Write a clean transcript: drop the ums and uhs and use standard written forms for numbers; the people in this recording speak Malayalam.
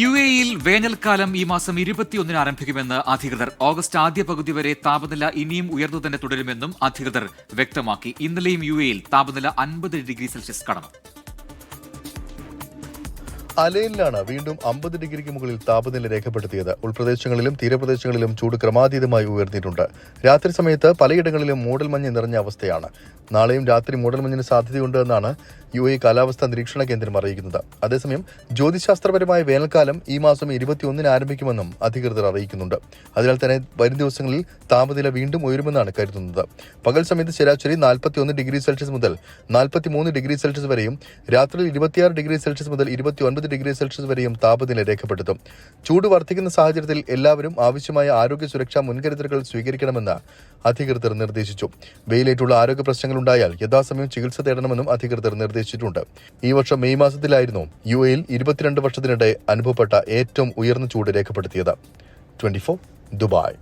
UAE-യിൽ വേനൽക്കാലം ഈ മാസം 21-ന് ആരംഭിക്കുമെന്ന് അധികൃതർ. ഓഗസ്റ്റ് ആദ്യ പകുതി വരെ താപനില ഇനിയും ഉയർന്നു തന്നെ തുടരുമെന്നും അധികൃതർ വ്യക്തമാക്കി. ഇന്നലെയും UAE-യിൽ താപനില 50 ഡിഗ്രി സെൽഷ്യസ് കടന്നു. അലൈനിലാണ് വീണ്ടും 50 ഡിഗ്രിക്ക് മുകളിൽ താപനില രേഖപ്പെടുത്തിയത്. ഉൾപ്രദേശങ്ങളിലും തീരപ്രദേശങ്ങളിലും ചൂട് ക്രമാതീതമായി ഉയർന്നിട്ടുണ്ട്. രാത്രി സമയത്ത് പലയിടങ്ങളിലും മൂടൽമഞ്ഞ് നിറഞ്ഞ അവസ്ഥയാണ്. നാളെയും രാത്രി മൂടൽമഞ്ഞിന് സാധ്യതയുണ്ട് എന്നാണ് UAE കാലാവസ്ഥാ നിരീക്ഷണ കേന്ദ്രം അറിയിക്കുന്നത്. അതേസമയം ജ്യോതിശാസ്ത്രപരമായ വേനൽക്കാലം ഈ മാസം 21-ന് ആരംഭിക്കുമെന്നും അധികൃതർ അറിയിക്കുന്നുണ്ട്. അതിനാൽ തന്നെ വരും ദിവസങ്ങളിൽ താപനില വീണ്ടും ഉയരുമെന്നാണ് കരുതുന്നത്. പകൽ സമയത്ത് ശരാശരി 41 ഡിഗ്രി സെൽഷ്യസ് മുതൽ 43 ഡിഗ്രി സെൽഷ്യസ് വരെയും രാത്രിയിൽ 26 ഡിഗ്രി സെൽഷ്യസ് മുതൽ 29 ഡിഗ്രി സെൽഷ്യസ് വരെയും താപനില രേഖപ്പെടുത്തും. ചൂട് വർദ്ധിക്കുന്ന സാഹചര്യത്തിൽ എല്ലാവരും ആവശ്യമായ ആരോഗ്യ സുരക്ഷാ മുൻകരുതലുകൾ സ്വീകരിക്കണമെന്ന് അധികൃതർ നിർദ്ദേശിച്ചു. വെയിലേറ്റുള്ള ആരോഗ്യ പ്രശ്നങ്ങളുണ്ടായാൽ യഥാസമയം ചികിത്സ തേടണമെന്നും അധികൃതർ നിർദ്ദേശിച്ചിട്ടുണ്ട്. ഈ വർഷം മെയ് മാസത്തിലായിരുന്നു UAE-യിൽ 22 വർഷത്തിനിടെ അനുഭവപ്പെട്ട ഏറ്റവും ഉയർന്ന ചൂട് രേഖപ്പെടുത്തിയത്. 24 ദുബായ്.